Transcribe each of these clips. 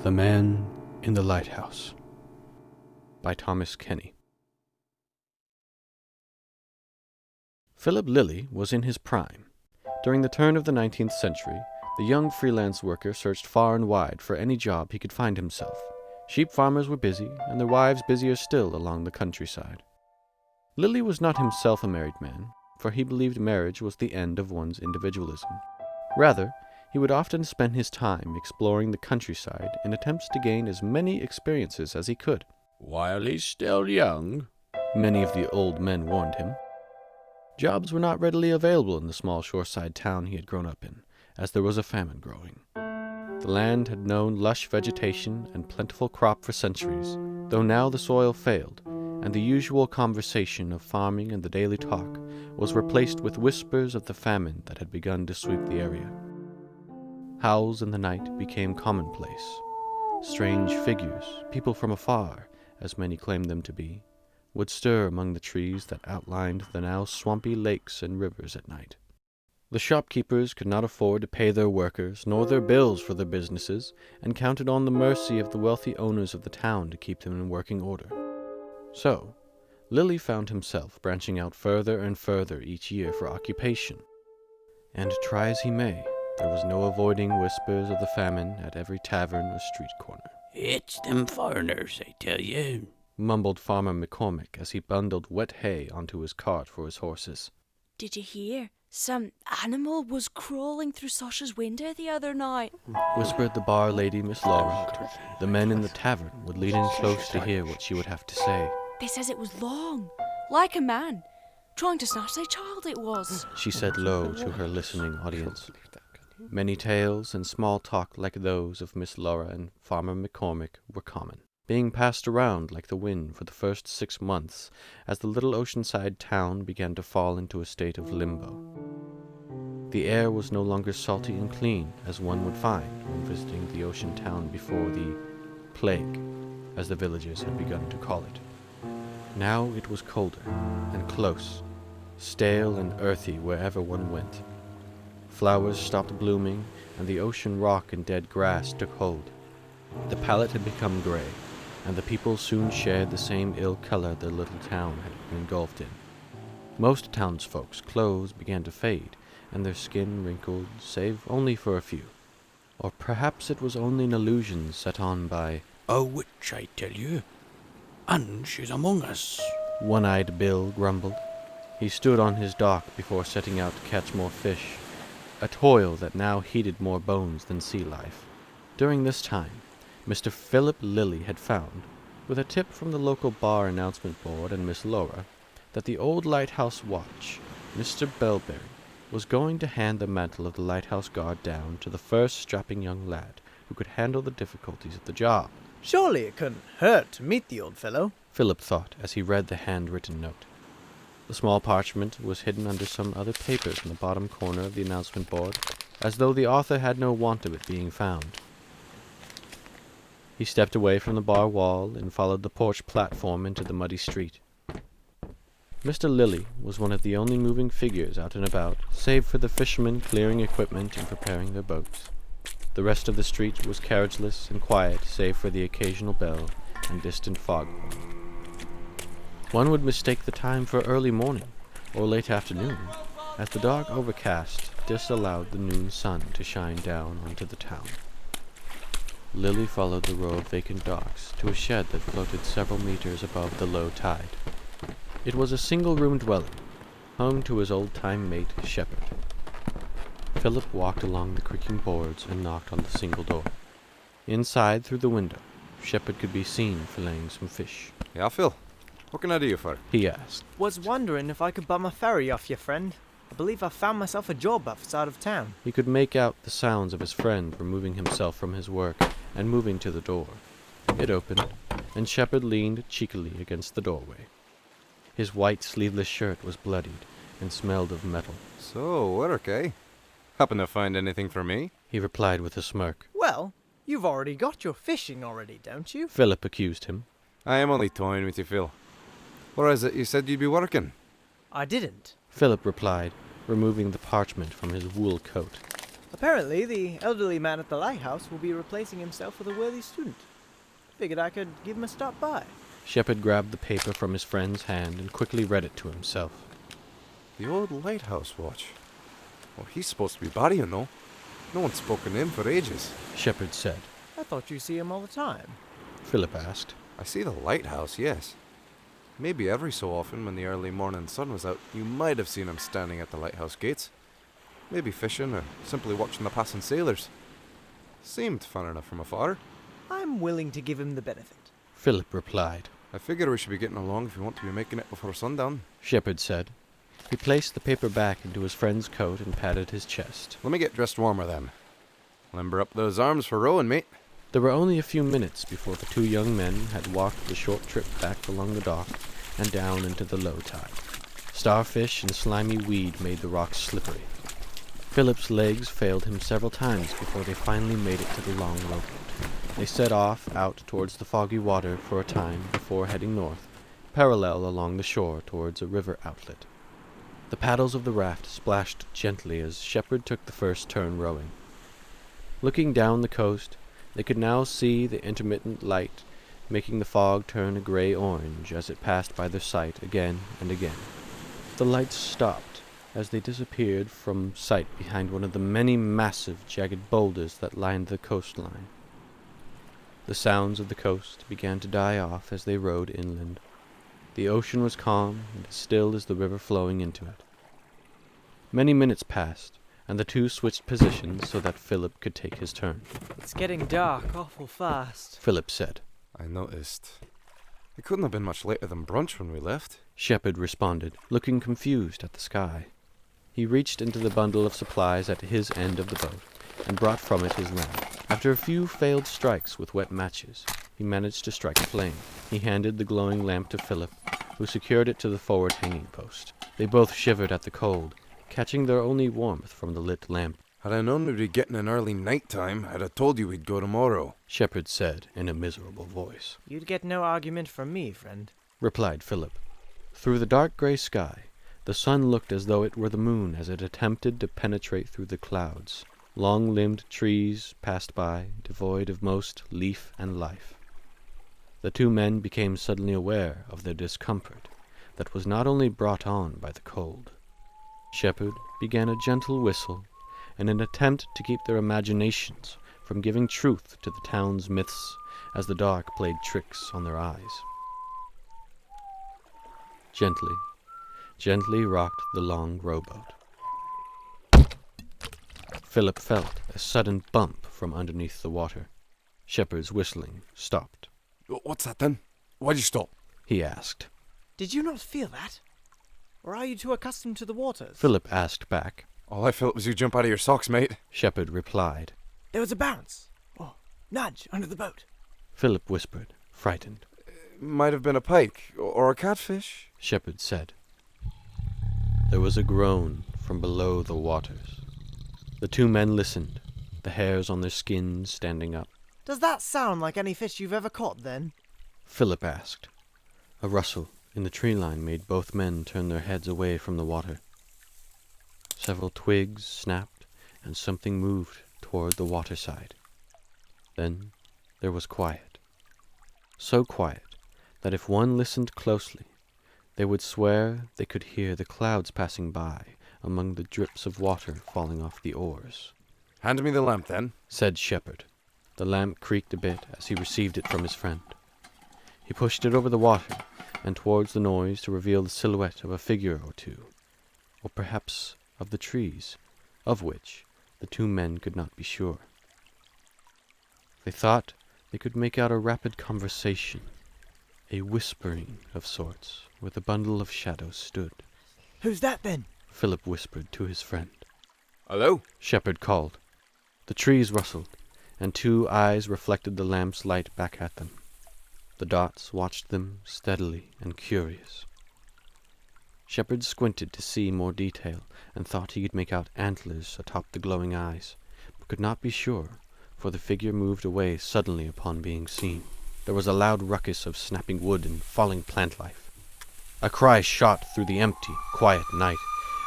The Man in the Lighthouse by Thomas Kenney. Philip Lilly was in his prime. During the turn of the 19th century, the young freelance worker searched far and wide for any job he could find himself. Sheep farmers were busy, and their wives busier still along the countryside. Lilly was not himself a married man, for he believed marriage was the end of one's individualism. Rather, he would often spend his time exploring the countryside in attempts to gain as many experiences as he could. While he's still young, many of the old men warned him. Jobs were not readily available in the small shoreside town he had grown up in, as there was a famine growing. The land had known lush vegetation and plentiful crop for centuries, though now the soil failed, and the usual conversation of farming and the daily talk was replaced with whispers of the famine that had begun to sweep the area. Howls in the night became commonplace. Strange figures, people from afar, as many claimed them to be, would stir among the trees that outlined the now swampy lakes and rivers at night. The shopkeepers could not afford to pay their workers nor their bills for their businesses, and counted on the mercy of the wealthy owners of the town to keep them in working order. So, Lilly found himself branching out further and further each year for occupation. And try as he may, there was no avoiding whispers of the famine at every tavern or street corner. "It's them foreigners, I tell you," mumbled Farmer McCormick as he bundled wet hay onto his cart for his horses. "Did you hear? Some animal was crawling through Sasha's window the other night," whispered the bar lady, Miss Laura. The men in the tavern would lean in close to hear what she would have to say. "They says it was long, like a man, trying to snatch their child it was," she said low to her listening audience. Many tales and small talk like those of Miss Laura and Farmer McCormick were common, being passed around like the wind for the first 6 months as the little oceanside town began to fall into a state of limbo. The air was no longer salty and clean as one would find when visiting the ocean town before the plague, as the villagers had begun to call it. Now it was colder and close, stale and earthy wherever one went. Flowers stopped blooming, and the ocean rock and dead grass took hold. The palette had become gray, and the people soon shared the same ill color their little town had been engulfed in. Most townsfolk's clothes began to fade, and their skin wrinkled, save only for a few. Or perhaps it was only an illusion set on by "a witch, I tell you, and she's among us," One-Eyed Bill grumbled. He stood on his dock before setting out to catch more fish, a toil that now heated more bones than sea life. During this time, Mr. Philip Lilly had found, with a tip from the local bar announcement board and Miss Laura, that the old lighthouse watch, Mr. Belberry, was going to hand the mantle of the lighthouse guard down to the first strapping young lad who could handle the difficulties of the job. "Surely it couldn't hurt to meet the old fellow," Philip thought as he read the handwritten note. The small parchment was hidden under some other papers in the bottom corner of the announcement board, as though the author had no want of it being found. He stepped away from the bar wall and followed the porch platform into the muddy street. Mr. Lilly was one of the only moving figures out and about, save for the fishermen clearing equipment and preparing their boats. The rest of the street was carriageless and quiet, save for the occasional bell and distant foghorn. One would mistake the time for early morning or late afternoon, as the dark overcast disallowed the noon sun to shine down onto the town. Lilly followed the row of vacant docks to a shed that floated several meters above the low tide. It was a single-room dwelling, home to his old-time mate, Sheppard. Philip walked along the creaking boards and knocked on the single door. Inside, through the window, Sheppard could be seen filleting some fish. "Yeah, Phil. What can I do you for?" he asked. "Was wondering if I could buy my ferry off your friend. I believe I found myself a job outside of town." He could make out the sounds of his friend removing himself from his work and moving to the door. It opened, and Sheppard leaned cheekily against the doorway. His white sleeveless shirt was bloodied and smelled of metal. "So, work, eh? Happen to find anything for me?" he replied with a smirk. "Well, you've already got your fishing already, don't you?" Philip accused him. "I am only toying with you, Phil. Or is it you said you'd be working?" "I didn't." Philip replied, removing the parchment from his wool coat. Apparently, the elderly man at the lighthouse will be replacing himself with a worthy student. Figured I could give him a stop by. Sheppard grabbed the paper from his friend's hand and quickly read it to himself. The old lighthouse watch. Well, he's supposed to be bad, you know. No one's spoken to him for ages. Sheppard said. I thought you see him all the time. Philip asked. I see the lighthouse, yes. Maybe every so often when the early morning sun was out, you might have seen him standing at the lighthouse gates. Maybe fishing or simply watching the passing sailors. Seemed fun enough from afar. I'm willing to give him the benefit. Philip replied. I figure we should be getting along if we want to be making it before sundown. Sheppard said. He placed the paper back into his friend's coat and patted his chest. Let me get dressed warmer then. Limber up those arms for rowing, mate. There were only a few minutes before the two young men had walked the short trip back along the dock and down into the low tide. Starfish and slimy weed made the rocks slippery. Philip's legs failed him several times before they finally made it to the long rowboat. They set off out towards the foggy water for a time before heading north, parallel along the shore towards a river outlet. The paddles of the raft splashed gently as Sheppard took the first turn rowing. Looking down the coast, they could now see the intermittent light making the fog turn a gray-orange as it passed by their sight again and again. The lights stopped as they disappeared from sight behind one of the many massive, jagged boulders that lined the coastline. The sounds of the coast began to die off as they rowed inland. The ocean was calm and as still as the river flowing into it. Many minutes passed, and the two switched positions so that Philip could take his turn. It's getting dark awful fast. Philip said. I noticed. It couldn't have been much later than brunch when we left. Sheppard responded, looking confused at the sky. He reached into the bundle of supplies at his end of the boat and brought from it his lamp. After a few failed strikes with wet matches, he managed to strike a flame. He handed the glowing lamp to Philip, who secured it to the forward hanging post. They both shivered at the cold, catching their only warmth from the lit lamp. Had I known we'd be getting an early night time, I'd have told you we'd go tomorrow, Sheppard said in a miserable voice. You'd get no argument from me, friend, replied Philip. Through the dark grey sky, the sun looked as though it were the moon as it attempted to penetrate through the clouds. Long-limbed trees passed by, devoid of most leaf and life. The two men became suddenly aware of their discomfort that was not only brought on by the cold. Sheppard began a gentle whistle in an attempt to keep their imaginations from giving truth to the town's myths as the dark played tricks on their eyes. Gently rocked the long rowboat. Philip felt a sudden bump from underneath the water. Sheppard's whistling stopped. What's that then? Why'd you stop? He asked. Did you not feel that? Or are you too accustomed to the waters? Philip asked back. All I felt was you jump out of your socks, mate. Sheppard replied. There was a bounce. Or nudge under the boat. Philip whispered, frightened. Might have been a pike or a catfish. Sheppard said. There was a groan from below the waters. The two men listened, the hairs on their skins standing up. Does that sound like any fish you've ever caught, then? Philip asked. A rustle in the tree line made both men turn their heads away from the water. Several twigs snapped, and something moved toward the waterside. Then there was quiet. So quiet that if one listened closely, they would swear they could hear the clouds passing by among the drips of water falling off the oars. Hand me the lamp, then, said Sheppard. The lamp creaked a bit as he received it from his friend. He pushed it over the water and towards the noise to reveal the silhouette of a figure or two, or perhaps of the trees, of which the two men could not be sure. They thought they could make out a rapid conversation, a whispering of sorts, where the bundle of shadows stood. Who's that, then? Philip whispered to his friend. Hello? Sheppard called. The trees rustled, and two eyes reflected the lamp's light back at them. The dots watched them steadily and curious. Sheppard squinted to see more detail, and thought he could make out antlers atop the glowing eyes, but could not be sure, for the figure moved away suddenly upon being seen. There was a loud ruckus of snapping wood and falling plant life. A cry shot through the empty, quiet night,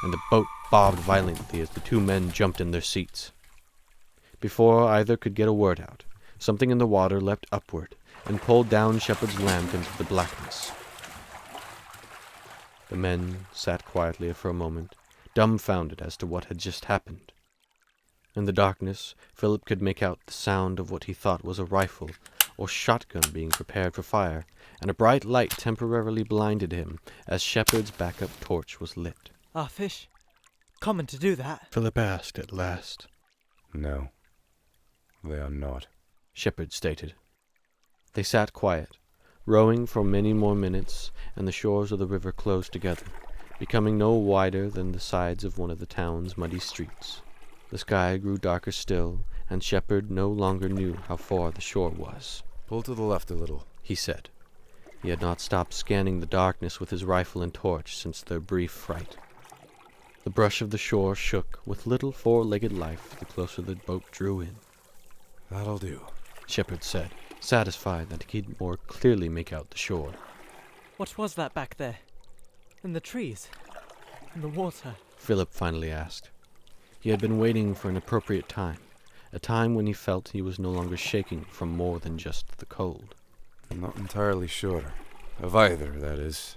and the boat bobbed violently as the two men jumped in their seats. Before either could get a word out, something in the water leapt upward and pulled down Sheppard's lamp into the blackness. The men sat quietly for a moment, dumbfounded as to what had just happened. In the darkness, Philip could make out the sound of what he thought was a rifle or shotgun being prepared for fire, and a bright light temporarily blinded him as Sheppard's backup torch was lit. Are fish common to do that? Philip asked at last. No, they are not. Sheppard stated. They sat quiet, rowing for many more minutes, and the shores of the river closed together, becoming no wider than the sides of one of the town's muddy streets. The sky grew darker still, and Sheppard no longer knew how far the shore was. Pull to the left a little, he said. He had not stopped scanning the darkness with his rifle and torch since their brief fright. The brush of the shore shook with little four-legged life the closer the boat drew in. That'll do, Sheppard said, satisfied that he could more clearly make out the shore. What was that back there? In the trees? In the water? Philip finally asked. He had been waiting for an appropriate time, a time when he felt he was no longer shaking from more than just the cold. I'm not entirely sure. Of either, that is.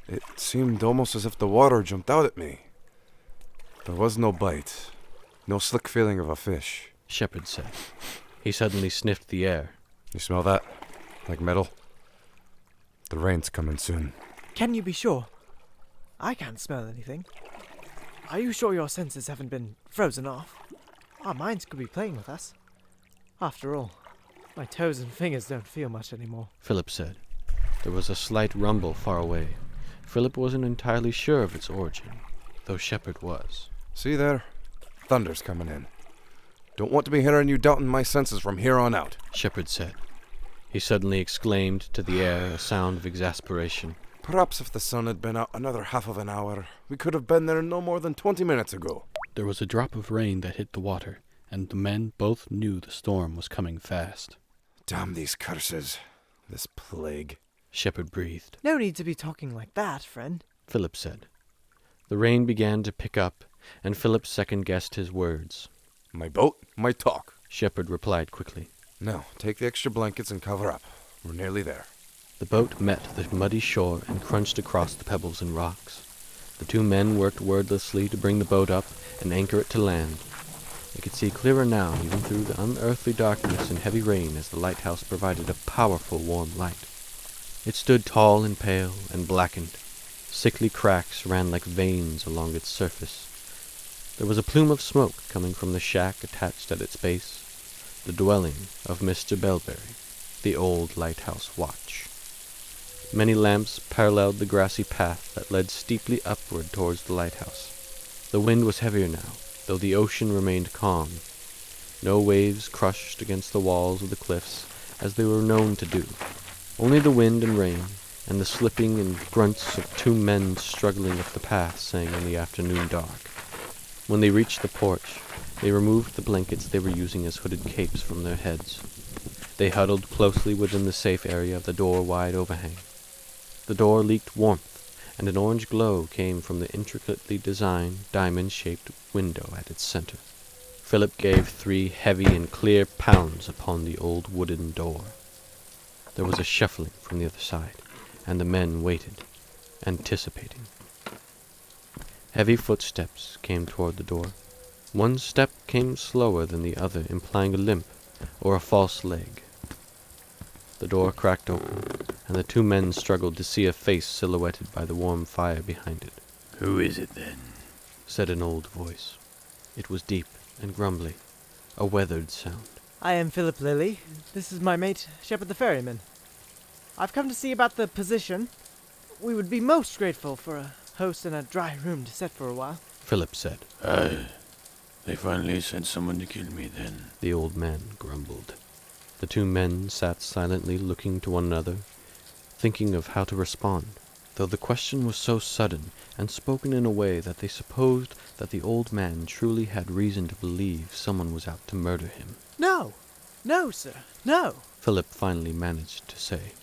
It seemed almost as if the water jumped out at me. There was no bite, no slick feeling of a fish. Sheppard said. He suddenly sniffed the air. You smell that? Like metal? The rain's coming soon. Can you be sure? I can't smell anything. Are you sure your senses haven't been frozen off? Our minds could be playing with us. After all, my toes and fingers don't feel much anymore. Philip said. There was a slight rumble far away. Philip wasn't entirely sure of its origin, though Sheppard was. See there? Thunder's coming in. Don't want to be hearing you doubting my senses from here on out, Sheppard said. He suddenly exclaimed to the air a sound of exasperation. Perhaps if the sun had been out another half of an hour, we could have been there no more than 20 minutes ago. There was a drop of rain that hit the water, and the men both knew the storm was coming fast. Damn these curses. This plague. Sheppard breathed. No need to be talking like that, friend, Philip said. The rain began to pick up, and Philip second-guessed his words. My boat, my talk. Sheppard replied quickly. Now, take the extra blankets and cover up. We're nearly there. The boat met the muddy shore and crunched across the pebbles and rocks. The two men worked wordlessly to bring the boat up and anchor it to land. They could see clearer now, even through the unearthly darkness and heavy rain, as the lighthouse provided a powerful warm light. It stood tall and pale and blackened. Sickly cracks ran like veins along its surface. There was a plume of smoke coming from the shack attached at its base, the dwelling of Mr. Belberry, the old lighthouse watch. Many lamps paralleled the grassy path that led steeply upward towards the lighthouse. The wind was heavier now, though the ocean remained calm. No waves crushed against the walls of the cliffs, as they were known to do. Only the wind and rain, and the slipping and grunts of two men struggling up the path sang in the afternoon dark. When they reached the porch, they removed the blankets they were using as hooded capes from their heads. They huddled closely within the safe area of the door-wide overhang. The door leaked warmth, and an orange glow came from the intricately designed, diamond-shaped window at its center. Philip gave 3 heavy and clear pounds upon the old wooden door. There was a shuffling from the other side, and the men waited, anticipating. Heavy footsteps came toward the door. One step came slower than the other, implying a limp or a false leg. The door cracked open, and the two men struggled to see a face silhouetted by the warm fire behind it. Who is it, then? Said an old voice. It was deep and grumbly, a weathered sound. I am Philip Lilly. This is my mate, Sheppard the Ferryman. I've come to see about the position. We would be most grateful for a host and a dry room to set for a while. Philip said. Aye. They finally sent someone to kill me, then. The old man grumbled. The two men sat silently looking to one another, thinking of how to respond, though the question was so sudden and spoken in a way that they supposed that the old man truly had reason to believe someone was out to murder him. No! No, sir, no! Philip finally managed to say.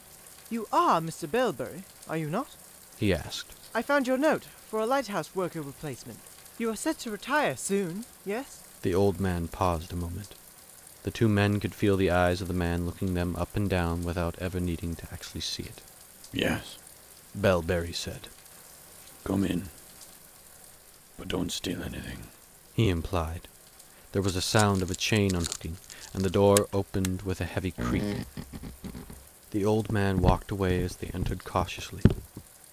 You are Mr. Belberry, are you not? He asked. I found your note for a lighthouse worker replacement. You are set to retire soon, yes? The old man paused a moment. The two men could feel the eyes of the man looking them up and down without ever needing to actually see it. Yes, Belberry said. come in. But don't steal anything. He implied. There was a sound of a chain unhooking, and the door opened with a heavy creak. The old man walked away as they entered cautiously.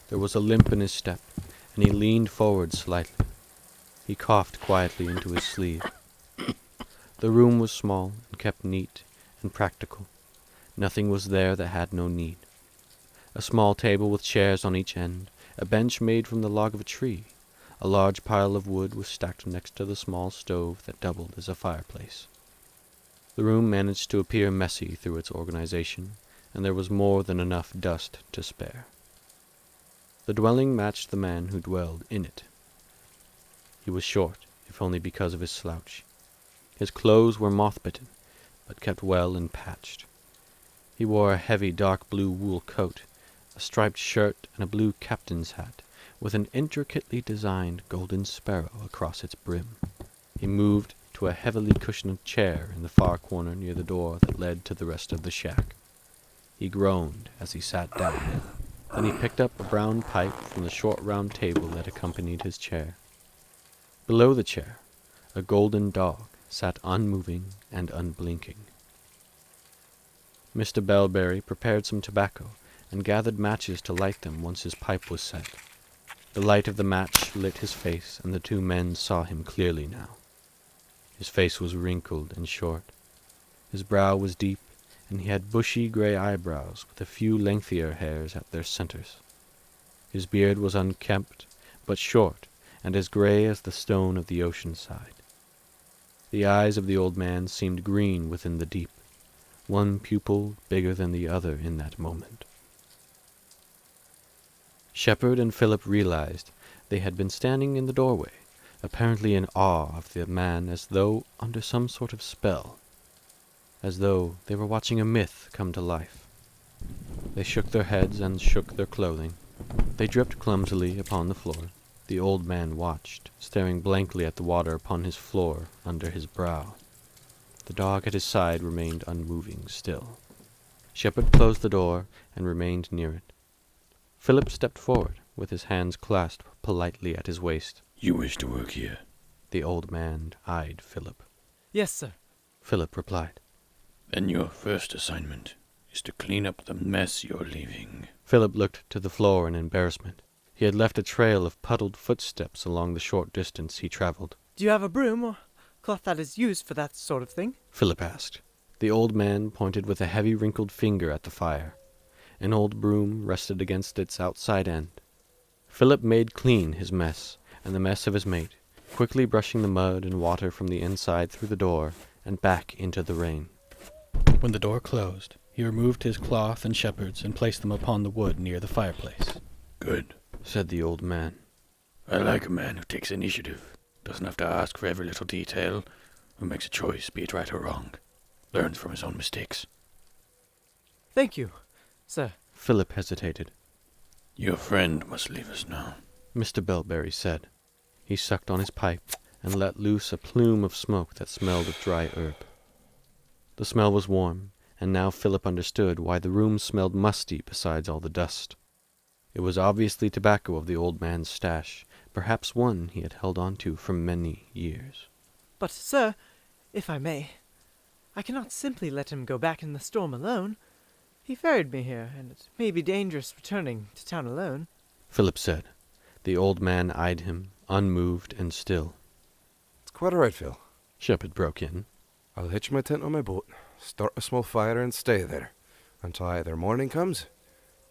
There was a limp in his step, and he leaned forward slightly. He coughed quietly into his sleeve. The room was small and kept neat and practical. Nothing was there that had no need. A small table with chairs on each end, a bench made from the log of a tree. A large pile of wood was stacked next to the small stove that doubled as a fireplace. The room managed to appear messy through its organization, and there was more than enough dust to spare. The dwelling matched the man who dwelled in it. He was short, if only because of his slouch. His clothes were moth-bitten, but kept well and patched. He wore a heavy dark blue wool coat, a striped shirt, and a blue captain's hat, with an intricately designed golden sparrow across its brim. He moved to a heavily cushioned chair in the far corner near the door that led to the rest of the shack. He groaned as he sat down. Then he picked up a brown pipe from the short round table that accompanied his chair. Below the chair, a golden dog sat unmoving and unblinking. Mr. Belberry prepared some tobacco and gathered matches to light them once his pipe was set. The light of the match lit his face, and the two men saw him clearly now. His face was wrinkled and short. His brow was deep, and he had bushy gray eyebrows with a few lengthier hairs at their centers. His beard was unkempt, but short, and as gray as the stone of the ocean side. The eyes of the old man seemed green within the deep, one pupil bigger than the other in that moment. Sheppard and Philip realized they had been standing in the doorway, apparently in awe of the man as though under some sort of spell, as though they were watching a myth come to life. They shook their heads and shook their clothing. They dripped clumsily upon the floor. The old man watched, staring blankly at the water upon his floor under his brow. The dog at his side remained unmoving still. Sheppard closed the door and remained near it. Philip stepped forward, with his hands clasped politely at his waist. You wish to work here? The old man eyed Philip. Yes, sir. Philip replied. Then your first assignment is to clean up the mess you're leaving. Philip looked to the floor in embarrassment. He had left a trail of puddled footsteps along the short distance he traveled. Do you have a broom or cloth that is used for that sort of thing? Philip asked. The old man pointed with a heavy wrinkled finger at the fire. An old broom rested against its outside end. Philip made clean his mess and the mess of his mate, quickly brushing the mud and water from the inside through the door and back into the rain. When the door closed, he removed his cloth and Sheppard's and placed them upon the wood near the fireplace. Good, said the old man. I like a man who takes initiative, doesn't have to ask for every little detail, who makes a choice, be it right or wrong, learns from his own mistakes. Thank you, sir. Philip hesitated. Your friend must leave us now, Mr. Belberry said. He sucked on his pipe and let loose a plume of smoke that smelled of dry herb. The smell was warm, and now Philip understood why the room smelled musty besides all the dust. It was obviously tobacco of the old man's stash, perhaps one he had held on to for many years. But, sir, if I may, I cannot simply let him go back in the storm alone. He ferried me here, and it may be dangerous returning to town alone, Philip said. The old man eyed him, unmoved and still. It's quite all right, Phil. Sheppard broke in. I'll hitch my tent on my boat, start a small fire, and stay there until either morning comes,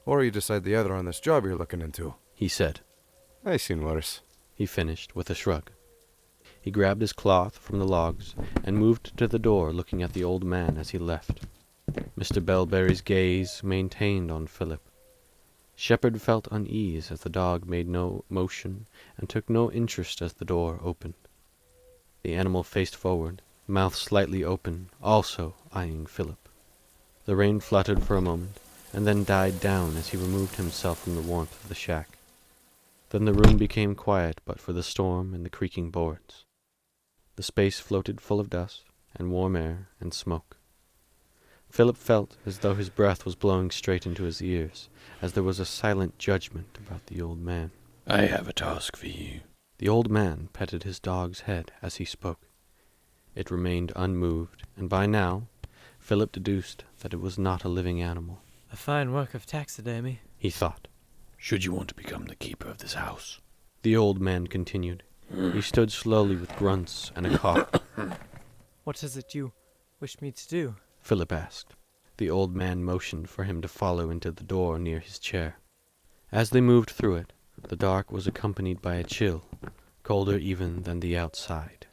or you decide the other on this job you're looking into, He said. I seen worse. He finished with a shrug. He grabbed his cloth from the logs and moved to the door, looking at the old man as he left. Mr. Belberry's gaze maintained on Philip. Sheppard felt unease as the dog made no motion and took no interest as the door opened. The animal faced forward, mouth slightly open, also eyeing Philip. The rain fluttered for a moment, and then died down as he removed himself from the warmth of the shack. Then the room became quiet but for the storm and the creaking boards. The space floated full of dust and warm air and smoke. Philip felt as though his breath was blowing straight into his ears, as there was a silent judgment about the old man. I have a task for you. The old man petted his dog's head as he spoke. It remained unmoved, and by now, Philip deduced that it was not a living animal. A fine work of taxidermy, he thought. Should you want to become the keeper of this house? The old man continued. He stood slowly with grunts and a cough. What is it you wish me to do? Philip asked. The old man motioned for him to follow into the door near his chair. As they moved through it, the dark was accompanied by a chill, colder even than the outside.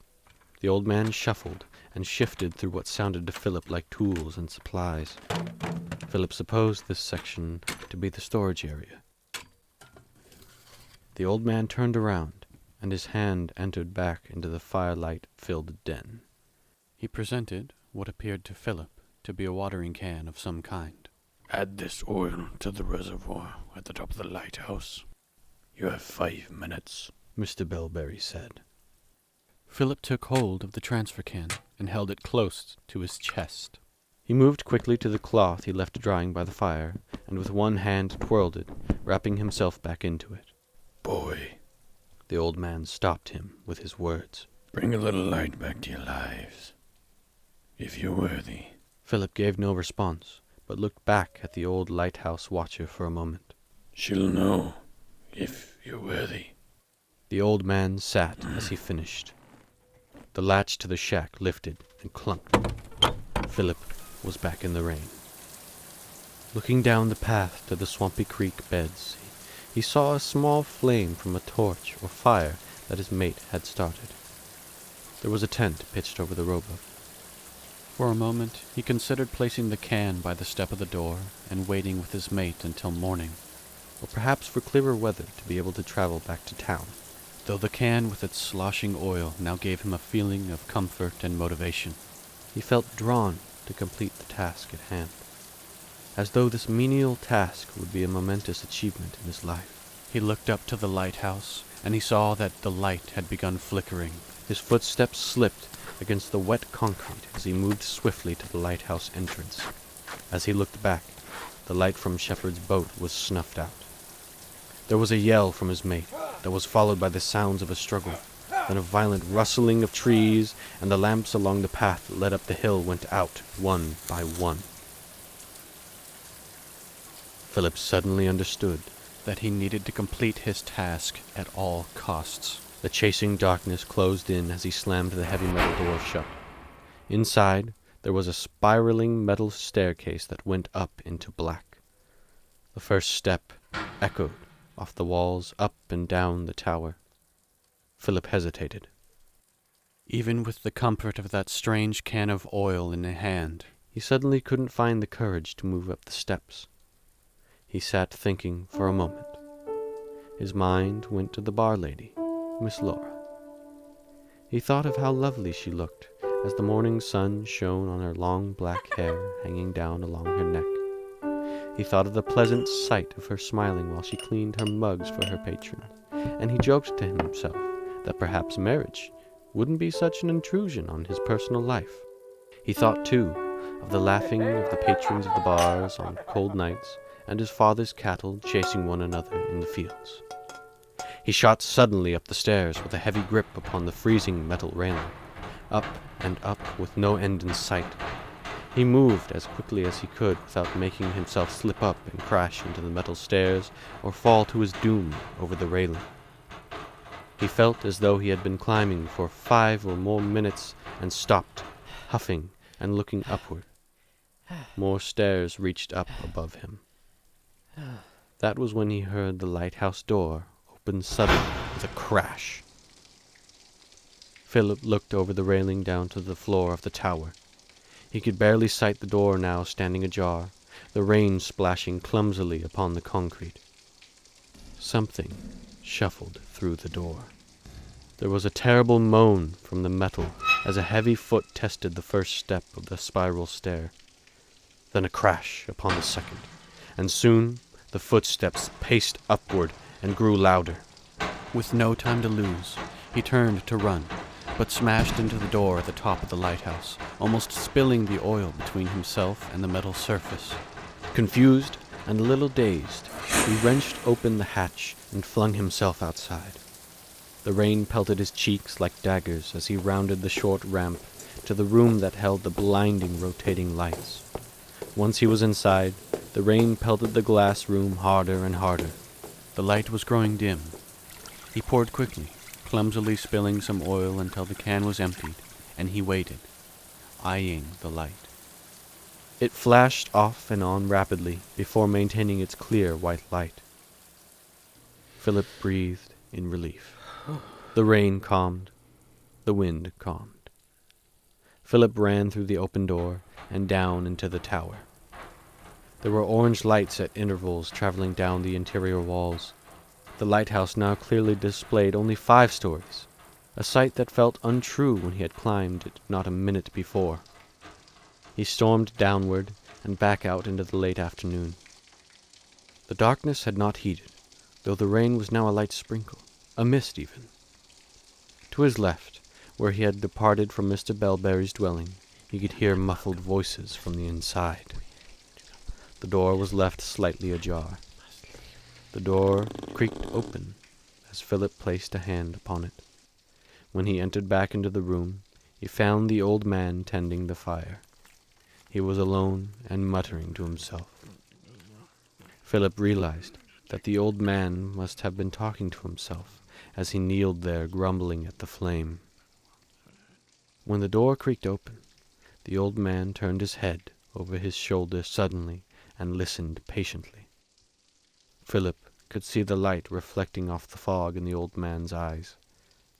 The old man shuffled and shifted through what sounded to Philip like tools and supplies. Philip supposed this section to be the storage area. The old man turned around, and his hand entered back into the firelight-filled den. He presented what appeared to Philip to be a watering can of some kind. Add this oil to the reservoir at the top of the lighthouse. You have 5 minutes, Mr. Belberry said. Philip took hold of the transfer can and held it close to his chest. He moved quickly to the cloth he left drying by the fire, and with one hand twirled it, wrapping himself back into it. Boy, the old man stopped him with his words. Bring a little light back to your lives, if you're worthy. Philip gave no response, but looked back at the old lighthouse watcher for a moment. She'll know, if you're worthy. The old man sat as he finished. The latch to the shack lifted and clunked. Philip was back in the rain. Looking down the path to the swampy creek beds, he saw a small flame from a torch or fire that his mate had started. There was a tent pitched over the rowboat. For a moment he considered placing the can by the step of the door and waiting with his mate until morning, or perhaps for clearer weather to be able to travel back to town, though the can with its sloshing oil now gave him a feeling of comfort and motivation. He felt drawn to complete the task at hand, as though this menial task would be a momentous achievement in his life. He looked up to the lighthouse, and he saw that the light had begun flickering. His footsteps slipped against the wet concrete as he moved swiftly to the lighthouse entrance. As he looked back, the light from Sheppard's boat was snuffed out. There was a yell from his mate that was followed by the sounds of a struggle, then a violent rustling of trees, and the lamps along the path that led up the hill went out one by one. Philip suddenly understood that he needed to complete his task at all costs. The chasing darkness closed in as he slammed the heavy metal door shut. Inside, there was a spiraling metal staircase that went up into black. The first step echoed off the walls up and down the tower. Philip hesitated. Even with the comfort of that strange can of oil in hand, he suddenly couldn't find the courage to move up the steps. He sat thinking for a moment. His mind went to the bar lady, Miss Laura. He thought of how lovely she looked as the morning sun shone on her long black hair hanging down along her neck. He thought of the pleasant sight of her smiling while she cleaned her mugs for her patrons, and he joked to himself that perhaps marriage wouldn't be such an intrusion on his personal life. He thought, too, of the laughing of the patrons of the bars on cold nights, and his father's cattle chasing one another in the fields. He shot suddenly up the stairs with a heavy grip upon the freezing metal railing, up and up with no end in sight. He moved as quickly as he could without making himself slip up and crash into the metal stairs or fall to his doom over the railing. He felt as though he had been climbing for 5 or more minutes and stopped, huffing and looking upward. More stairs reached up above him. That was when he heard the lighthouse door open suddenly with a crash. Philip looked over the railing down to the floor of the tower. He could barely sight the door now standing ajar, the rain splashing clumsily upon the concrete. Something shuffled through the door. There was a terrible moan from the metal as a heavy foot tested the first step of the spiral stair. Then a crash upon the second, and soon the footsteps paced upward and grew louder. With no time to lose, he turned to run, but smashed into the door at the top of the lighthouse, almost spilling the oil between himself and the metal surface. Confused and a little dazed, he wrenched open the hatch and flung himself outside. The rain pelted his cheeks like daggers as he rounded the short ramp to the room that held the blinding rotating lights. Once he was inside, the rain pelted the glass room harder and harder. The light was growing dim. He poured quickly, clumsily spilling some oil until the can was emptied, and he waited, eyeing the light. It flashed off and on rapidly before maintaining its clear white light. Philip breathed in relief. The rain calmed. The wind calmed. Philip ran through the open door and down into the tower. There were orange lights at intervals traveling down the interior walls. The lighthouse now clearly displayed only 5 stories, a sight that felt untrue when he had climbed it not a minute before. He stormed downward and back out into the late afternoon. The darkness had not heated, though the rain was now a light sprinkle, a mist even. To his left, where he had departed from Mr. Belberry's dwelling, he could hear muffled voices from the inside. The door was left slightly ajar. The door creaked open as Philip placed a hand upon it. When he entered back into the room, he found the old man tending the fire. He was alone and muttering to himself. Philip realized that the old man must have been talking to himself as he kneeled there grumbling at the flame. When the door creaked open, the old man turned his head over his shoulder suddenly and listened patiently. Philip could see the light reflecting off the fog in the old man's eyes.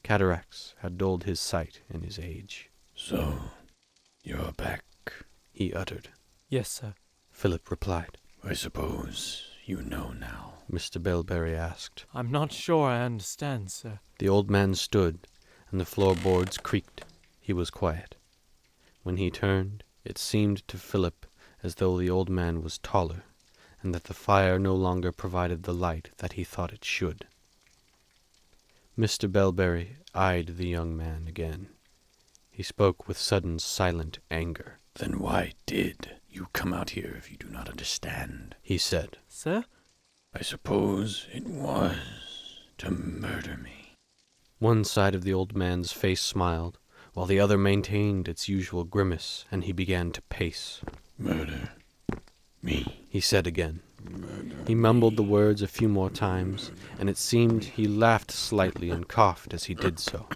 Cataracts had dulled his sight in his age. "So, you're back," he uttered. Yes, sir. Philip replied. "I suppose you know now." Mr. Belberry asked. I'm not sure I understand, sir. The old man stood, and the floorboards creaked. He was quiet. When he turned, it seemed to Philip as though the old man was taller, and that the fire no longer provided the light that he thought it should. Mr. Belberry eyed the young man again. He spoke with sudden silent anger. "Then why did you come out here if you do not understand?" he said. Sir? "I suppose it was to murder me." One side of the old man's face smiled, while the other maintained its usual grimace, and he began to pace. "Murder me," he said again. murder He mumbled the words a few more times, and it seemed he laughed slightly and coughed as he did so.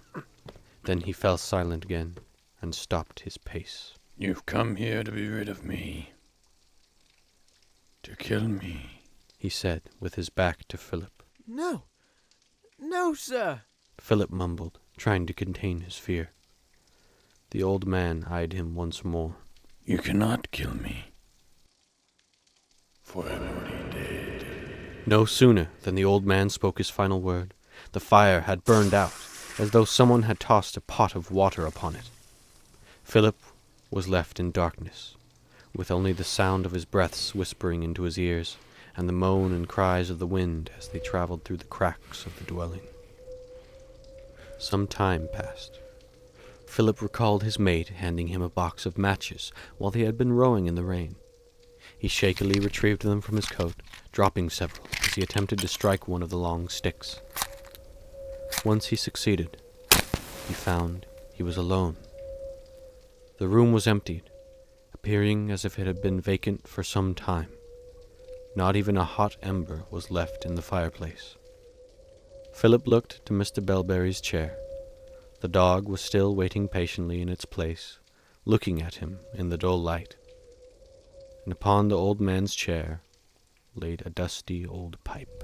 Then he fell silent again and stopped his pace. "You've come here to be rid of me. To kill me," he said, with his back to Philip. No. No, sir. Philip mumbled, trying to contain his fear. The old man eyed him once more. "You cannot kill me, for I'm already dead." No sooner than the old man spoke his final word, the fire had burned out, as though someone had tossed a pot of water upon it. Philip was left in darkness, with only the sound of his breaths whispering into his ears, and the moan and cries of the wind as they traveled through the cracks of the dwelling. Some time passed. Philip recalled his mate handing him a box of matches while they had been rowing in the rain. He shakily retrieved them from his coat, dropping several as he attempted to strike one of the long sticks. Once he succeeded, he found he was alone. The room was emptied, appearing as if it had been vacant for some time. Not even a hot ember was left in the fireplace. Philip looked to Mr. Belberry's chair. The dog was still waiting patiently in its place, looking at him in the dull light. And upon the old man's chair laid a dusty old pipe.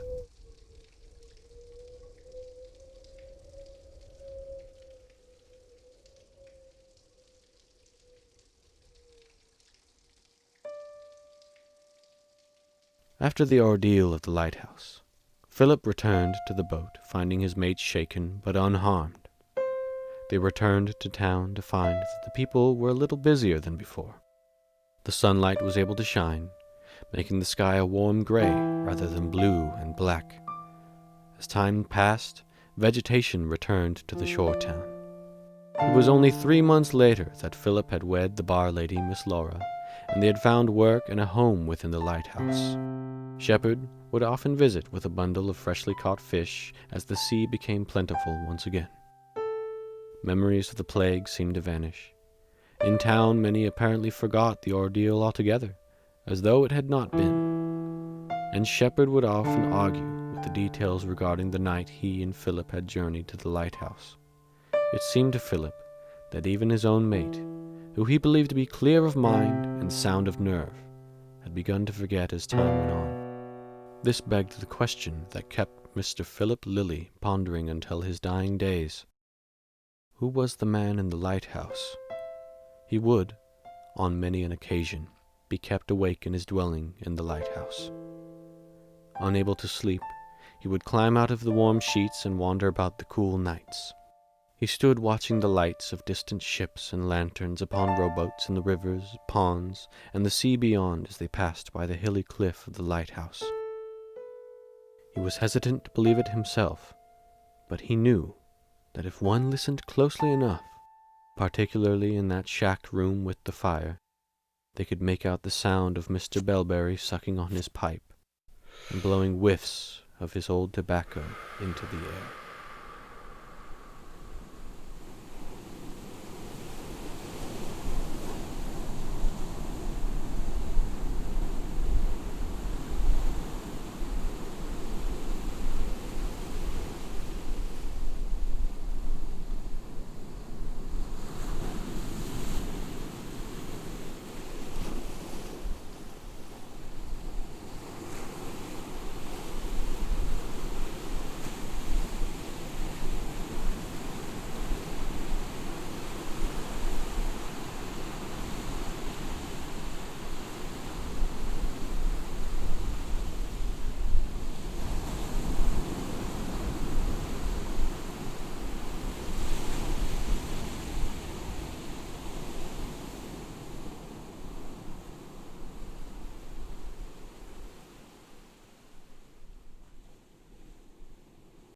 After the ordeal of the lighthouse, Philip returned to the boat, finding his mate shaken but unharmed. They returned to town to find that the people were a little busier than before. The sunlight was able to shine, making the sky a warm gray rather than blue and black. As time passed, vegetation returned to the shore town. It was only 3 months later that Philip had wed the bar lady, Miss Laura, and they had found work and a home within the lighthouse. Sheppard would often visit with a bundle of freshly caught fish as the sea became plentiful once again. Memories of the plague seemed to vanish. In town, many apparently forgot the ordeal altogether, as though it had not been, and Sheppard would often argue with the details regarding the night he and Philip had journeyed to the lighthouse. It seemed to Philip that even his own mate, who he believed to be clear of mind and sound of nerve, had begun to forget as time went on. This begged the question that kept Mr. Philip Lilly pondering until his dying days. Who was the man in the lighthouse? He would, on many an occasion, be kept awake in his dwelling in the lighthouse. Unable to sleep, he would climb out of the warm sheets and wander about the cool nights. He stood watching the lights of distant ships and lanterns upon rowboats in the rivers, ponds, and the sea beyond as they passed by the hilly cliff of the lighthouse. He was hesitant to believe it himself, but he knew that if one listened closely enough, particularly in that shack room with the fire, they could make out the sound of Mr. Belberry sucking on his pipe and blowing whiffs of his old tobacco into the air.